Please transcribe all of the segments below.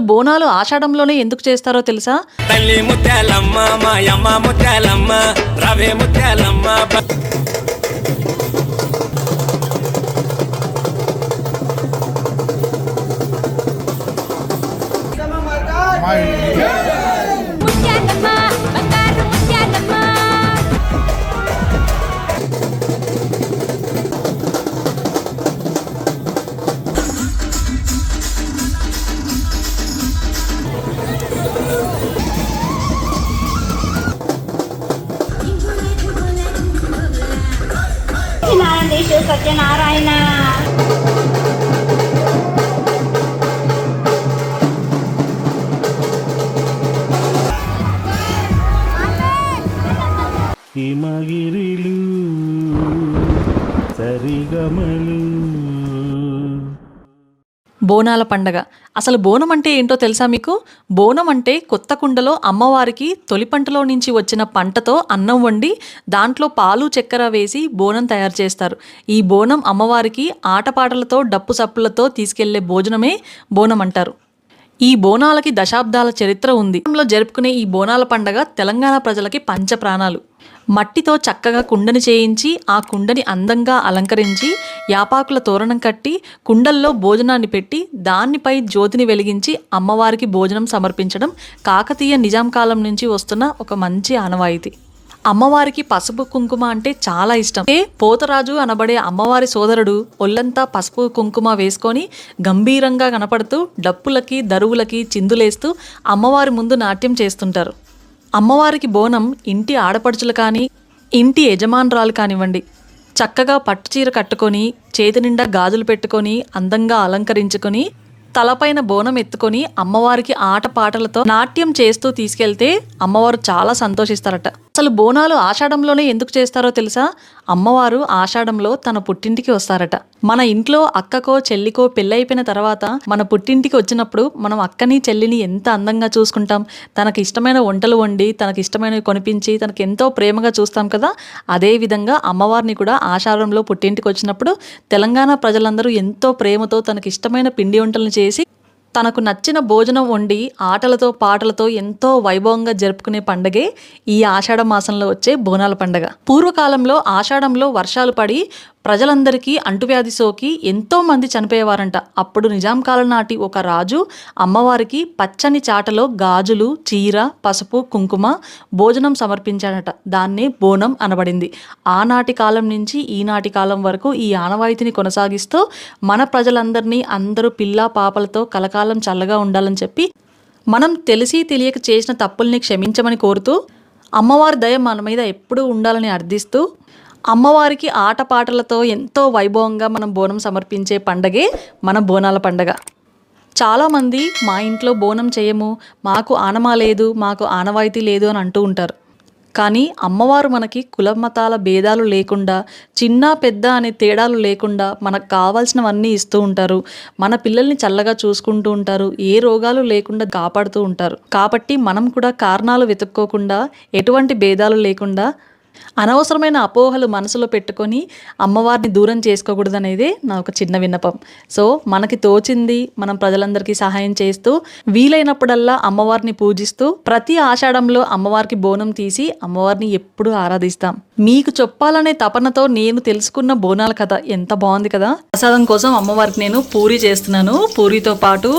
అసలు బోనాలు ఆషాఢంలోనే ఎందుకు చేస్తారో తెలుసా? తల్లి ముత్యాలమ్మ మాయమ్మ ముత్యాలమ్మ రవే ముత్యాలమ్మ. సత్యనారాయణ హిమగిరిలు సరిగమలు. బోనాల పండగ. అసలు బోనం అంటే ఏంటో తెలుసా మీకు? బోనం అంటే కొత్త కుండలో అమ్మవారికి తొలి పంటలో నుంచి వచ్చిన పంటతో అన్నం వండి దాంట్లో పాలు చక్కెర వేసి బోనం తయారు చేస్తారు. ఈ బోనం అమ్మవారికి ఆటపాటలతో డప్పు సప్పులతో తీసుకెళ్లే భోజనమే బోనం అంటారు. ఈ బోనాలకి దశాబ్దాల చరిత్ర ఉంది. జరుపుకునే ఈ బోనాల పండగ తెలంగాణ ప్రజలకి పంచప్రాణాలు. మట్టితో చక్కగా కుండని చేయించి ఆ కుండని అందంగా అలంకరించి యాపాకుల తోరణం కట్టి కుండల్లో భోజనాన్ని పెట్టి దానిపై జ్యోతిని వెలిగించి అమ్మవారికి భోజనం సమర్పించడం కాకతీయ నిజాం కాలం నుంచి వస్తున్న ఒక మంచి ఆనవాయితీ. అమ్మవారికి పసుపు కుంకుమ అంటే చాలా ఇష్టం. పోతరాజు అనబడే అమ్మవారి సోదరుడు ఒళ్ళంతా పసుపు కుంకుమ వేసుకొని గంభీరంగా కనపడుతూ డప్పులకి దరువులకి చిందులేస్తూ అమ్మవారి ముందు నాట్యం చేస్తుంటారు. అమ్మవారికి బోనం ఇంటి ఆడపడుచులు కానీ ఇంటి యజమానురాలు కానివ్వండి చక్కగా పట్టుచీర కట్టుకొని చేతి నిండా గాజులు పెట్టుకొని అందంగా అలంకరించుకొని తలపైన బోనం ఎత్తుకొని అమ్మవారికి ఆటపాటలతో నాట్యం చేస్తూ తీసుకెళ్తే అమ్మవారు చాలా సంతోషిస్తారట. అసలు బోనాలు ఆషాఢంలోనే ఎందుకు చేస్తారో తెలుసా? అమ్మవారు ఆషాఢంలో తన పుట్టింటికి వస్తారట. మన ఇంట్లో అక్కకో చెల్లికో పెళ్ళైపోయిన తర్వాత మన పుట్టింటికి వచ్చినప్పుడు మనం అక్కని చెల్లిని ఎంత అందంగా చూసుకుంటాం. తనకి ఇష్టమైన వంటలు వండి తనకి ఇష్టమైనవి కొనిపించి తనకి ఎంతో ప్రేమగా చూస్తాం కదా. అదే విధంగా అమ్మవారిని కూడా ఆషాఢంలో పుట్టింటికి వచ్చినప్పుడు తెలంగాణ ప్రజలందరూ ఎంతో ప్రేమతో తనకి ఇష్టమైన పిండి వంటలను చేసి తనకు నచ్చిన భోజనం వండి ఆటలతో పాటలతో ఎంతో వైభవంగా జరుపుకునే పండగే ఈ ఆషాఢ మాసంలో వచ్చే బోనాల పండగ. పూర్వకాలంలో ఆషాఢంలో వర్షాలు పడి ప్రజలందరికీ అంటువ్యాధి సోకి ఎంతో మంది చనిపోయేవారంట. అప్పుడు నిజాం కాలం నాటి ఒక రాజు అమ్మవారికి పచ్చని చాటలో గాజులు, చీర, పసుపు, కుంకుమ భోజనం సమర్పించాడట. దాన్నే బోనం అనబడింది. ఆనాటి కాలం నుంచి ఈనాటి కాలం వరకు ఈ ఆనవాయితీని కొనసాగిస్తూ మన ప్రజలందరినీ అందరూ పిల్లా పాపలతో కలకాలం చల్లగా ఉండాలని చెప్పి మనం తెలిసి తెలియక చేసిన తప్పుల్ని క్షమించమని కోరుతూ అమ్మవారి దయ మన మీద ఎప్పుడూ ఉండాలని అర్థిస్తూ అమ్మవారికి ఆటపాటలతో ఎంతో వైభవంగా మనం బోనం సమర్పించే పండగే మన బోనాల పండగ. చాలామంది మా ఇంట్లో బోనం చేయము, మాకు ఆనమా లేదు, మాకు ఆనవాయితీ లేదు అని అంటూ ఉంటారు. కానీ అమ్మవారు మనకి కుల మతాల భేదాలు లేకుండా చిన్న పెద్ద అనే తేడాలు లేకుండా మనకు కావాల్సినవన్నీ ఇస్తూ ఉంటారు. మన పిల్లల్ని చల్లగా చూసుకుంటూ ఉంటారు. ఏ రోగాలు లేకుండా కాపాడుతూ ఉంటారు. కాబట్టి మనం కూడా కారణాలు వెతుక్కోకుండా ఎటువంటి భేదాలు లేకుండా అనవసరమైన అపోహలు మనసులో పెట్టుకొని అమ్మవారిని దూరం చేసుకోకూడదనేదే నా ఒక చిన్న విన్నపం. సో మనకి తోచింది మనం ప్రజలందరికీ సహాయం చేస్తూ వీలైనప్పుడల్లా అమ్మవారిని పూజిస్తూ ప్రతి ఆషాఢంలో అమ్మవారికి బోనం తీసి అమ్మవారిని ఎప్పుడూ ఆరాధిస్తాం. మీకు చెప్పాలనే తపనతో నేను తెలుసుకున్న బోనాల కథ ఎంత బాగుంది కదా. ప్రసాదం కోసం అమ్మవారికి నేను పూరి చేస్తున్నాను. పూరితో పాటు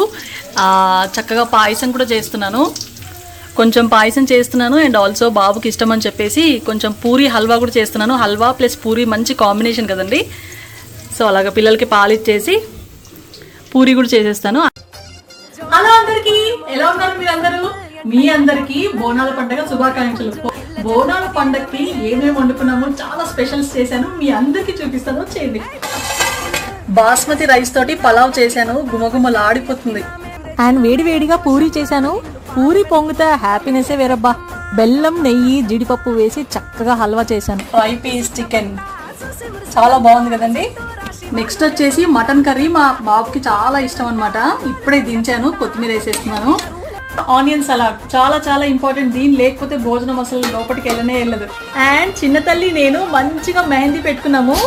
చక్కగా పాయసం కూడా చేస్తున్నాను. కొంచెం పాయసం చేస్తున్నాను అండ్ ఆల్సో బాబుకి ఇష్టం అని చెప్పేసి కొంచెం పూరి హల్వా కూడా చేస్తున్నాను. హల్వా ప్లస్ పూరి మంచి కాంబినేషన్ కదండి. సో అలాగ పిల్లలకి పాలు ఇచ్చేసి పూరి కూడా చేసేస్తాను. హలో అందరికీ, ఎలా ఉన్నారు మీరందరూ? మీ అందరికీ బోనాల పండుగ శుభాకాంక్షలు. బోనాల పండుగకి ఏమేమి వండుకున్నామో చాలా స్పెషల్స్ చేశాను, మీ అందరికీ చూపిస్తాను. చేయండి. బాస్మతి రైస్ తోటి పలావ్ చేశాను, గుమగుమలాడిపోతుంది. అండ్ వేడివేడిగా పూరి చేశాను. పూరి పొంగితే హ్యాపీనెస్సే వేరబ్బా. బెల్లం, నెయ్యి, జీడిపప్పు వేసి చక్కగా హల్వా చేశాను. ఫ్రై పీస్ చికెన్ చాలా బాగుంది కదండి. నెక్స్ట్ వచ్చేసి మటన్ కర్రీ మా బాబుకి చాలా ఇష్టం అనమాట. ఇప్పుడే దించాను, కొత్తిమీర వేసేస్తున్నాను. ఆనియన్ సలాడ్ చాలా చాలా ఇంపార్టెంట్. దీని లేకపోతే భోజనం అసలు లోపలికి వెళ్ళదు. అండ్ చిన్న తల్లి నేను మంచిగా మెహందీ పెట్టుకున్నాము.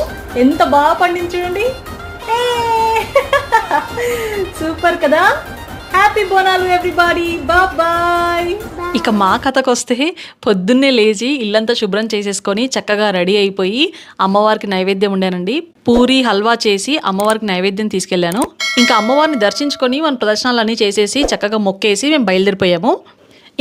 ఎంత బాగా పండించండి, సూపర్ కదా. Happy Bonalu everybody, bye. ఇక మా కథకు వస్తే పొద్దున్నే లేచి ఇల్లంతా శుభ్రం చేసేసుకొని చక్కగా రెడీ అయిపోయి అమ్మవారికి నైవేద్యం ఉండానండి. పూరి హల్వా చేసి అమ్మవారికి నైవేద్యం తీసుకెళ్ళాను. ఇంకా అమ్మవారిని దర్శించుకొని మన ప్రదర్శనలన్నీ చేసేసి చక్కగా మొక్కేసి మేము బయలుదేరిపోయాము.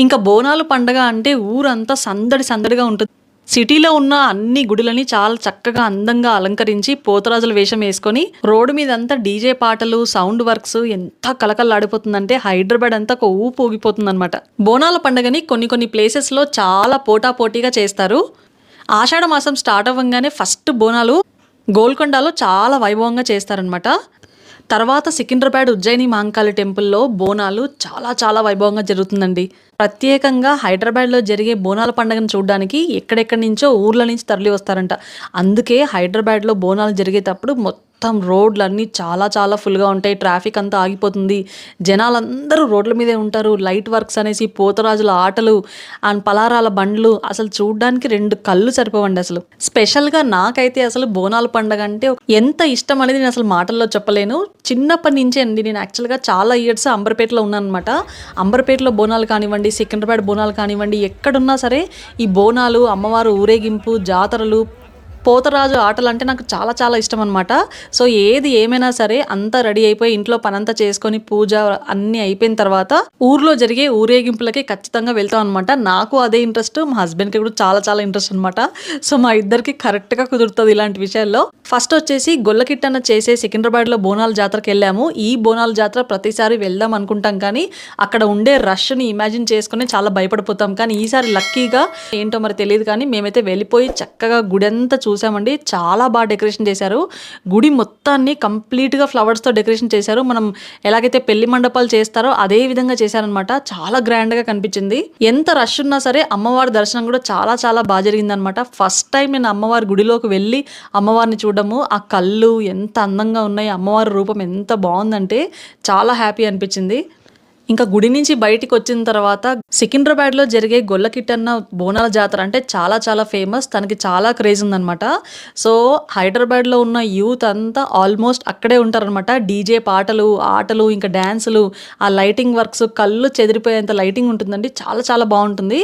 ఇంకా బోనాలు పండగ అంటే ఊరంతా సందడి సందడిగా ఉంటుంది. సిటీలో ఉన్న అన్ని గుడులని చాలా చక్కగా అందంగా అలంకరించి పోతరాజుల వేషం వేసుకొని రోడ్డు మీద అంతా డీజే పాటలు, సౌండ్ వర్క్స్ ఎంత కలకల్లాడిపోతుందంటే హైదరాబాద్ అంతా ఒక ఊపు ఊగిపోతుంది అనమాట. బోనాల పండుగని కొన్ని ప్లేసెస్లో చాలా పోటాపోటీగా చేస్తారు. ఆషాఢ మాసం స్టార్ట్ అవ్వగానే ఫస్ట్ బోనాలు గోల్కొండలో చాలా వైభవంగా చేస్తారనమాట. తర్వాత సికింద్రాబాద్ ఉజ్జయిని మహంకాళి టెంపుల్లో బోనాలు చాలా వైభవంగా జరుగుతుందండి. ప్రత్యేకంగా హైదరాబాద్లో జరిగే బోనాల పండుగను చూడడానికి ఎక్కడెక్కడి నుంచో ఊర్ల నుంచి తరలి వస్తారంట. అందుకే హైదరాబాద్లో బోనాలు జరిగేటప్పుడు మొత్తం రోడ్లన్నీ చాలా ఫుల్గా ఉంటాయి. ట్రాఫిక్ అంతా ఆగిపోతుంది. జనాలందరూ రోడ్ల మీదే ఉంటారు. లైట్ వర్క్స్ అనేసి, పోతరాజుల ఆటలు అండ్ పలారాల బండ్లు అసలు చూడడానికి 2 కళ్ళు సరిపోవండి. అసలు స్పెషల్గా నాకైతే అసలు బోనాల పండుగ అంటే ఎంత ఇష్టం అనేది నేను అసలు మాటల్లో చెప్పలేను. చిన్నప్పటి నుంచే అండి. నేను యాక్చువల్గా చాలా ఇయర్స్ అంబర్పేటలో ఉన్నాను అనమాట. అంబర్పేటలో బోనాలు కానివ్వండి, సికింద్రాబాద్ బోనాలు కానివ్వండి, ఎక్కడున్నా సరే ఈ బోనాలు, అమ్మవారు ఊరేగింపు, జాతరలు, పోతరాజు ఆటలు అంటే నాకు చాలా ఇష్టం అనమాట. సో ఏది ఏమైనా సరే అంతా రెడీ అయిపోయి ఇంట్లో పనంతా చేసుకొని పూజ అన్నీ అయిపోయిన తర్వాత ఊర్లో జరిగే ఊరేగింపులకి ఖచ్చితంగా వెళ్తాం అనమాట. నాకు అదే ఇంట్రెస్ట్, మా హస్బెండ్కి కూడా చాలా ఇంట్రెస్ట్ అనమాట. సో మా ఇద్దరికి కరెక్ట్గా కుదురుతుంది ఇలాంటి విషయాల్లో. ఫస్ట్ వచ్చేసి గొల్లకిట్టన్న చేసే సికింద్రాబాద్లో బోనాల జాతరకి వెళ్ళాము. ఈ బోనాల జాతర ప్రతిసారి వెళ్దాం అనుకుంటాం కానీ అక్కడ ఉండే రష్ని ఇమాజిన్ చేసుకుని చాలా భయపడిపోతాం. కానీ ఈసారి లక్కీగా ఏంటో మరి తెలియదు కానీ మేమైతే వెళ్ళిపోయి చక్కగా గుడి అంతా చూసామండి. చాలా బాగా డెకరేషన్ చేశారు. గుడి మొత్తాన్ని కంప్లీట్గా ఫ్లవర్స్తో డెకరేషన్ చేశారు. మనం ఎలాగైతే పెళ్లి మండపాలు చేస్తారో అదే విధంగా చేశారనమాట. చాలా గ్రాండ్గా కనిపించింది. ఎంత రష్ ఉన్నా సరే అమ్మవారి దర్శనం కూడా చాలా బాగా జరిగిందనమాట. ఫస్ట్ టైం నేను అమ్మవారి గుడిలోకి వెళ్ళి అమ్మవారిని చూడడము, ఆ కళ్ళు ఎంత అందంగా ఉన్నాయి, అమ్మవారి రూపం ఎంత బాగుందంటే చాలా హ్యాపీ అనిపించింది. ఇంకా గుడి నుంచి బయటికి వచ్చిన తర్వాత సికింద్రాబాద్లో జరిగే గొల్లకిట్టన్న బోనాల జాతర అంటే చాలా ఫేమస్. తనకి చాలా క్రేజ్ ఉందనమాట. సో హైదరాబాద్లో ఉన్న యూత్ అంతా ఆల్మోస్ట్ అక్కడే ఉంటారనమాట. డీజే పాటలు, ఆటలు, ఇంకా డ్యాన్సులు, ఆ లైటింగ్ వర్క్స్, కళ్ళు చెదిరిపోయేంత లైటింగ్ ఉంటుందండి. చాలా బాగుంటుంది.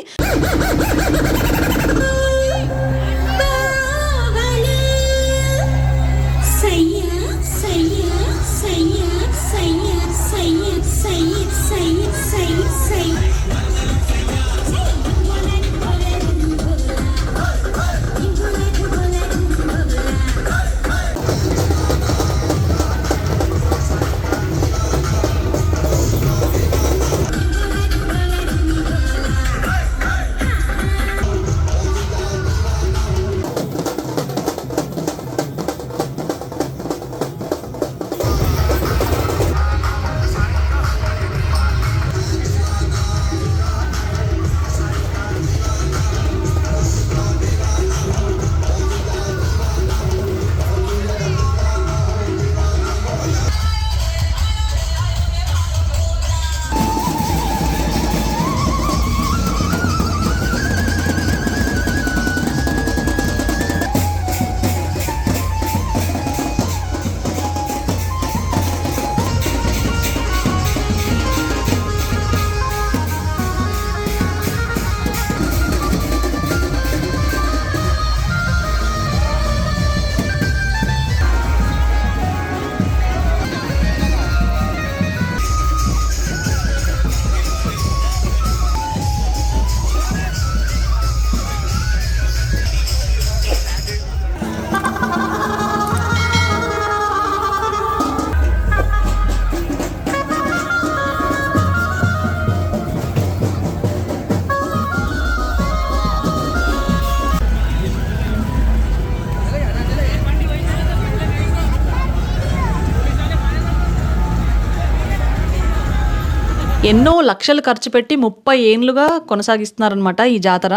ఎన్నో లక్షలు ఖర్చు పెట్టి 30 ఏళ్లుగా కొనసాగిస్తున్నారనమాట ఈ జాతర.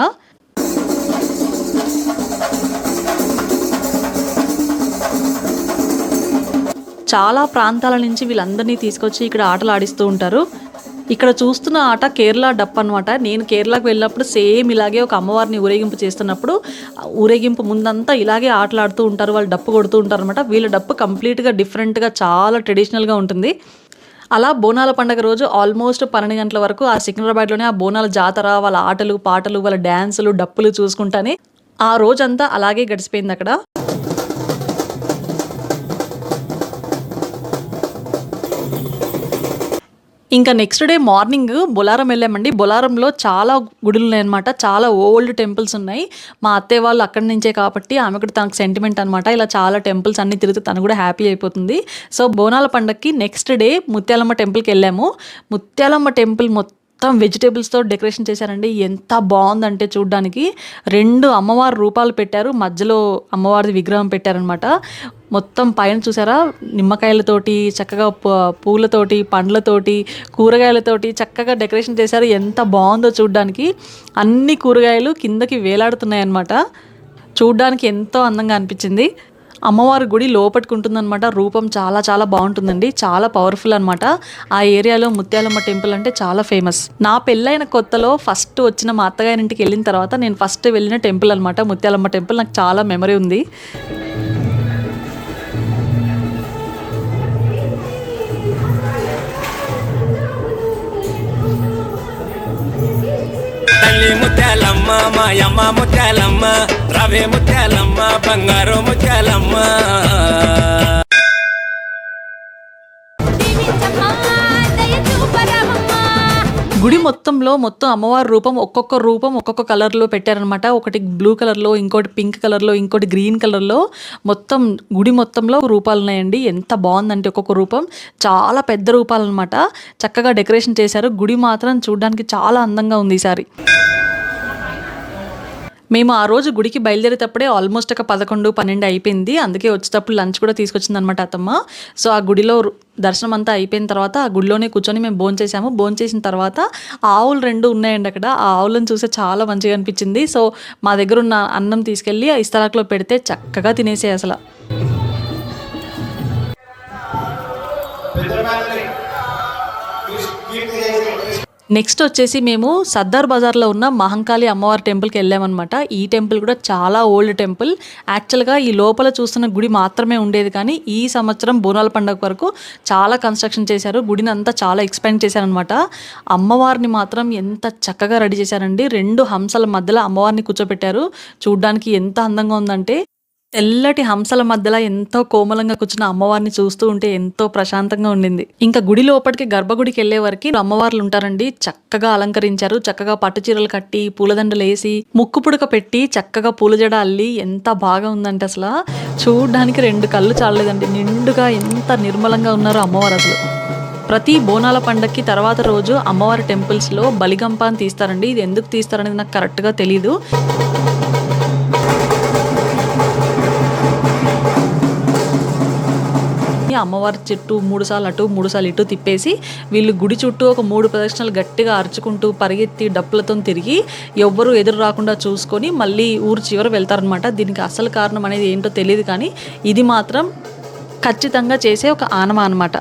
చాలా ప్రాంతాల నుంచి వీళ్ళందరినీ తీసుకొచ్చి ఇక్కడ ఆటలు ఆడిస్తూ ఉంటారు. ఇక్కడ చూస్తున్న ఆట కేరళ డప్పు అనమాట. నేను కేరళకు వెళ్ళినప్పుడు సేమ్ ఇలాగే ఒక అమ్మవారిని ఊరేగింపు చేస్తున్నప్పుడు ఊరేగింపు ముందంతా ఇలాగే ఆటలాడుతూ ఉంటారు. వాళ్ళు డప్పు కొడుతూ ఉంటారు అనమాట. వీళ్ళ డప్పు కంప్లీట్గా డిఫరెంట్గా చాలా ట్రెడిషనల్గా ఉంటుంది. అలా బోనాల పండగ రోజు ఆల్మోస్ట్ 12 గంటల వరకు ఆ సికింద్రాబాద్లోనే ఆ బోనాల జాతర, వాళ్ళ ఆటలు పాటలు, వాళ్ళ డ్యాన్సులు డప్పులు చూసుకుంటానే ఆ రోజంతా అలాగే గడిచిపోయింది అక్కడ. ఇంకా నెక్స్ట్ డే మార్నింగ్ బొలారం వెళ్ళామండి. బొలారంలో చాలా గుడులు ఉన్నాయన్నమాట, చాలా ఓల్డ్ టెంపుల్స్ ఉన్నాయి. మా అత్తయ్య వాళ్ళు అక్కడి నుంచే కాబట్టి ఆమె కూడా తనకు సెంటిమెంట్ అనమాట. ఇలా చాలా టెంపుల్స్ అన్ని తిరిగితే తను కూడా హ్యాపీ అయిపోతుంది. సో బోనాల పండగకి నెక్స్ట్ డే ముత్యాలమ్మ టెంపుల్కి వెళ్ళాము. ముత్యాలమ్మ టెంపుల్ మొత్తం వెజిటేబుల్స్తో డెకరేషన్ చేశారండి. ఎంత బాగుందంటే చూడ్డానికి 2 అమ్మవారి రూపాలు పెట్టారు, మధ్యలో అమ్మవారి విగ్రహం పెట్టారనమాట. మొత్తం పైన చూసారా నిమ్మకాయలతోటి, చక్కగా పూలతోటి, పండ్లతోటి, కూరగాయలతోటి చక్కగా డెకరేషన్ చేశారు. ఎంత బాగుందో చూడ్డానికి. అన్ని కూరగాయలు కిందకి వేలాడుతున్నాయి అన్నమాట. చూడ్డానికి ఎంతో అందంగా అనిపించింది. అమ్మవారి గుడి లోపటికి ఉంటుందన్నమాట. రూపం చాలా చాలా బాగుంటుందండి, చాలా పవర్ఫుల్ అనమాట. ఆ ఏరియాలో ముత్యాలమ్మ టెంపుల్ అంటే చాలా ఫేమస్. నా పెళ్ళైన కొత్తలో ఫస్ట్ వచ్చిన మా అత్తగారి ఇంటికి వెళ్ళిన తర్వాత నేను ఫస్ట్ వెళ్ళిన టెంపుల్ అనమాట ముత్యాలమ్మ టెంపుల్. నాకు చాలా మెమరీ ఉంది. తల్లి ముత్యాలమ్మ మాయమ్మ ముత్యాలమ్మ రవే ముత్యాలమ్మ బంగారు ముత్యాలమ్మ. గుడి మొత్తంలో అమ్మవారి రూపం ఒక్కొక్క కలర్లో పెట్టారనమాట. ఒకటి బ్లూ కలర్లో, ఇంకోటి పింక్ కలర్లో, ఇంకోటి గ్రీన్ కలర్లో, మొత్తం గుడి మొత్తంలో రూపాలు ఉన్నాయండి. ఎంత బాగుందంటే ఒక్కొక్క రూపం చాలా పెద్ద రూపాలు అనమాట. చక్కగా డెకరేషన్ చేశారు. గుడి మాత్రం చూడడానికి చాలా అందంగా ఉంది ఈసారి. మేము ఆ రోజు గుడికి బయలుదేరేటప్పుడే ఆల్మోస్ట్ ఒక 11-12 అయిపోయింది. అందుకే వచ్చేటప్పుడు లంచ్ కూడా తీసుకొచ్చింది అనమాట అత్తమ్మ. సో ఆ గుడిలో దర్శనం అంతా అయిపోయిన తర్వాత ఆ గుడిలోనే కూర్చొని మేము భోంచేసాము. భోంచేసిన తర్వాత ఆవులు 2 ఉన్నాయండి అక్కడ. ఆ ఆవులను చూస్తే చాలా మంచిగా అనిపించింది. సో మా దగ్గర ఉన్న అన్నం తీసుకెళ్ళి ఇస్తరాకులో పెడితే చక్కగా తినేసాయి అసలు. నెక్స్ట్ వచ్చేసి మేము సర్దార్ బజార్లో ఉన్న మహంకాళి అమ్మవారి టెంపుల్కి వెళ్ళామన్నమాట. ఈ టెంపుల్ కూడా చాలా ఓల్డ్ టెంపుల్. యాక్చువల్గా ఈ లోపల చూస్తున్న గుడి మాత్రమే ఉండేది, కానీ ఈ సంవత్సరం బోనాల పండుగ వరకు చాలా కన్స్ట్రక్షన్ చేశారు. గుడిని అంతా చాలా ఎక్స్పాండ్ చేశారనమాట. అమ్మవారిని మాత్రం ఎంత చక్కగా రెడీ చేశారండి. 2 హంసల మధ్యలో అమ్మవారిని కూర్చోబెట్టారు. చూడ్డానికి ఎంత అందంగా ఉందంటే, తెల్లటి హంసల మధ్యలో ఎంతో కోమలంగా కూర్చున్న అమ్మవారిని చూస్తూ ఉంటే ఎంతో ప్రశాంతంగా ఉండింది. ఇంకా గుడి లోపలికి గర్భగుడికి వెళ్లే వరకు అమ్మవార్లు ఉంటారండి. చక్కగా అలంకరించారు. చక్కగా పట్టు చీరలు కట్టి, పూలదండలు వేసి, ముక్కు పుడక పెట్టి, చక్కగా పూల జడ అల్లి ఎంత బాగా ఉందంటే అసలు చూడ్డానికి 2 కళ్ళు చాలలేదండి. నిండుగా ఎంత నిర్మలంగా ఉన్నారో అమ్మవారు అసలు. ప్రతి బోనాల పండగకి తర్వాత రోజు అమ్మవారి టెంపుల్స్లో బలిగంప అని తీస్తారండి. ఇది ఎందుకు తీస్తారనేది నాకు కరెక్ట్గా తెలీదు. అమ్మవారి చుట్టూ 3 సార్లు అటు 3 సార్లు ఇటు తిప్పేసి వీళ్ళు గుడి చుట్టూ ఒక 3 ప్రదక్షిణలు గట్టిగా అరుచుకుంటూ పరిగెత్తి డప్పులతో తిరిగి ఎవ్వరూ ఎదురు రాకుండా చూసుకొని మళ్ళీ ఊరు చివర వెళ్తారనమాట. దీనికి అసలు కారణం అనేది ఏంటో తెలియదు, కానీ ఇది మాత్రం ఖచ్చితంగా చేసే ఒక ఆనమా అనమాట.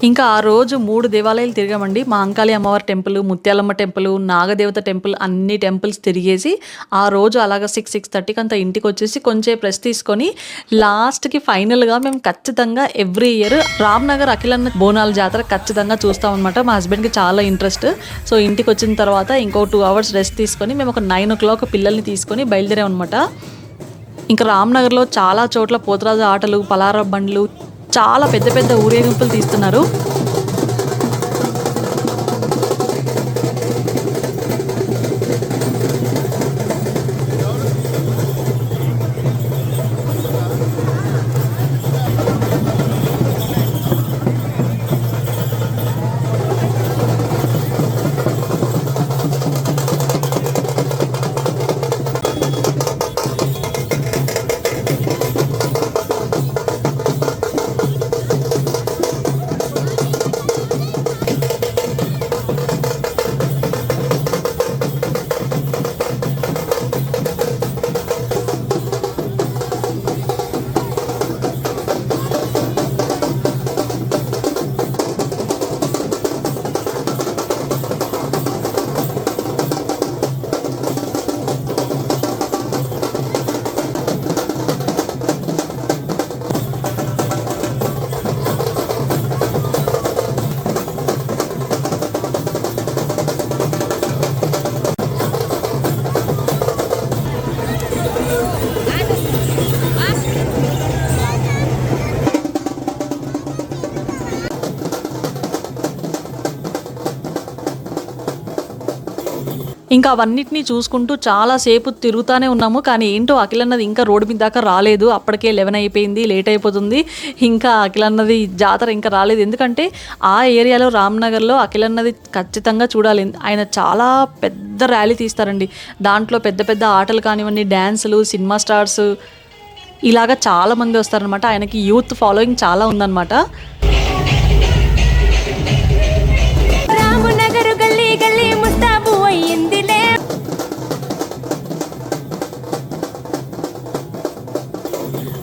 ఇంకా ఆ రోజు 3 దేవాలయాలు తిరిగామండి. మహంకాళి అమ్మవారి టెంపుల్, ముత్యాలమ్మ టెంపుల్, నాగదేవత టెంపుల్, అన్ని టెంపుల్స్ తిరిగేసి ఆ రోజు అలాగా 6-6:30కి అంతా ఇంటికి వచ్చేసి కొంచెం రెస్ట్ తీసుకొని లాస్ట్కి ఫైనల్గా మేము ఖచ్చితంగా ఎవ్రీ ఇయర్ రామ్నగర్ అఖిలన్న బోనాల జాతర ఖచ్చితంగా చూస్తాం అనమాట. మా హస్బెండ్కి చాలా ఇంట్రెస్ట్. సో ఇంటికి వచ్చిన తర్వాత ఇంకో 2 అవర్స్ రెస్ట్ తీసుకొని మేము ఒక 9 o'clock పిల్లల్ని తీసుకొని బయలుదేరామన్నమాట. ఇంకా రామ్నగర్లో చాలా చోట్ల పోతరాజు ఆటలు, పలార బండ్లు, చాలా పెద్ద పెద్ద ఊరేగింపులు తీస్తున్నారు. ఇంకా అవన్నిటిని చూసుకుంటూ చాలాసేపు తిరుగుతూనే ఉన్నాము. కానీ ఏంటో అఖిల్ అన్నది ఇంకా రోడ్డు మీద దాకా రాలేదు. అప్పటికే 11 అయిపోయింది, లేట్ అయిపోతుంది. ఇంకా అఖిల్ అన్నది జాతర ఇంకా రాలేదు. ఎందుకంటే ఆ ఏరియాలో రామ్నగర్లో అఖిల్ అన్నది ఖచ్చితంగా చూడాలి. ఆయన చాలా పెద్ద ర్యాలీ తీస్తారండి. దాంట్లో పెద్ద పెద్ద ఆటలు కానివ్వండి, డ్యాన్సులు, సినిమా స్టార్స్ ఇలాగా చాలామంది వస్తారనమాట. ఆయనకి యూత్ ఫాలోయింగ్ చాలా ఉందన్నమాట. రామనగరు గల్లీ గల్లీ ముస్తాబు అయ్యిందిలే.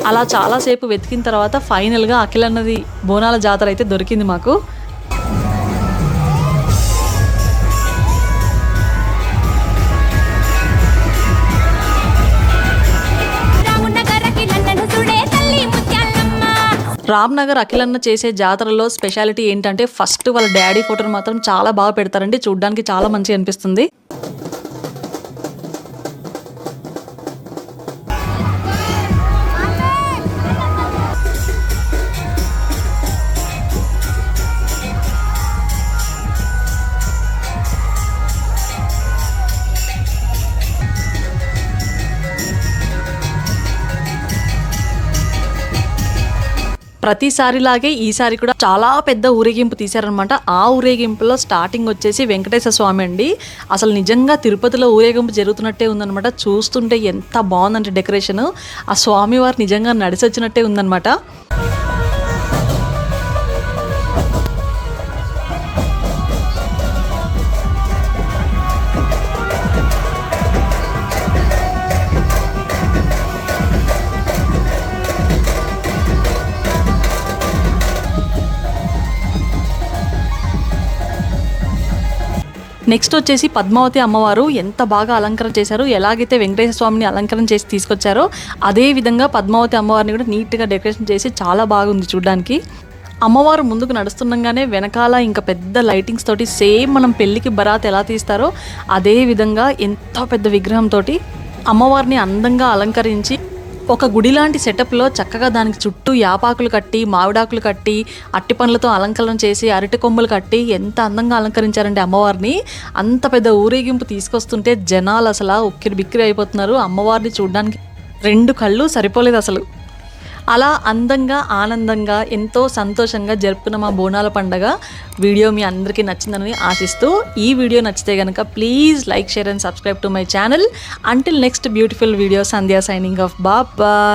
అలా చాలాసేపు వెతికిన తర్వాత ఫైనల్గా అఖిల్ అన్నది బోనాల జాతర అయితే దొరికింది మాకు. రామ్నగర్ అఖిలన్న చేసే జాతరలో స్పెషాలిటీ ఏంటంటే ఫస్ట్ వాళ్ళ డాడీ ఫోటోని మాత్రం చాలా బాగా పెడతారండి. చూడ్డానికి చాలా మంచిగా అనిపిస్తుంది. ప్రతిసారిలాగే ఈసారి కూడా చాలా పెద్ద ఊరేగింపు తీశారనమాట. ఆ ఊరేగింపులో స్టార్టింగ్ వచ్చేసి వెంకటేశ్వర స్వామి అండి. అసలు నిజంగా తిరుపతిలో ఊరేగింపు జరుగుతున్నట్టే ఉందన్నమాట. చూస్తుంటే ఎంత బాగుందంటే డెకరేషన్, ఆ స్వామివారు నిజంగా నడిచి వచ్చినట్టే ఉందన్నమాట. నెక్స్ట్ వచ్చేసి పద్మావతి అమ్మవారు ఎంత బాగా అలంకరణ చేశారు. ఎలాగైతే వెంకటేశ్వర స్వామిని అలంకరణ చేసి తీసుకొచ్చారో అదే విధంగా పద్మావతి అమ్మవారిని కూడా నీట్గా డెకరేషన్ చేసి చాలా బాగుంది చూడడానికి. అమ్మవారు ముందుకు నడుస్తుండగానే వెనకాల ఇంకా పెద్ద లైటింగ్స్ తోటి సేమ్ మనం పెళ్ళికి బరాత్ ఎలా తీస్తారో అదే విధంగా ఎంతో పెద్ద విగ్రహంతో అమ్మవారిని అందంగా అలంకరించి ఒక గుడి లాంటి సెటప్లో చక్కగా దానికి చుట్టూ యాపాకులు కట్టి, మామిడాకులు కట్టి, అట్టి పండ్లతో అలంకరణ చేసి, అరటి కొమ్ములు కట్టి ఎంత అందంగా అలంకరించారంటే అమ్మవారిని. అంత పెద్ద ఊరేగింపు తీసుకొస్తుంటే జనాలు అసలు ఉక్కిరి బిక్కిరి అయిపోతున్నారు. అమ్మవారిని చూడడానికి 2 కళ్ళు సరిపోలేదు అసలు. అలా అందంగా, ఆనందంగా, ఎంతో సంతోషంగా జరుపుకున్న మా బోనాల పండగ వీడియో మీ అందరికీ నచ్చిందని ఆశిస్తూ, ఈ వీడియో నచ్చితే కనుక please like, share and subscribe to my channel. Until next beautiful video, Sandhya signing off. Bye.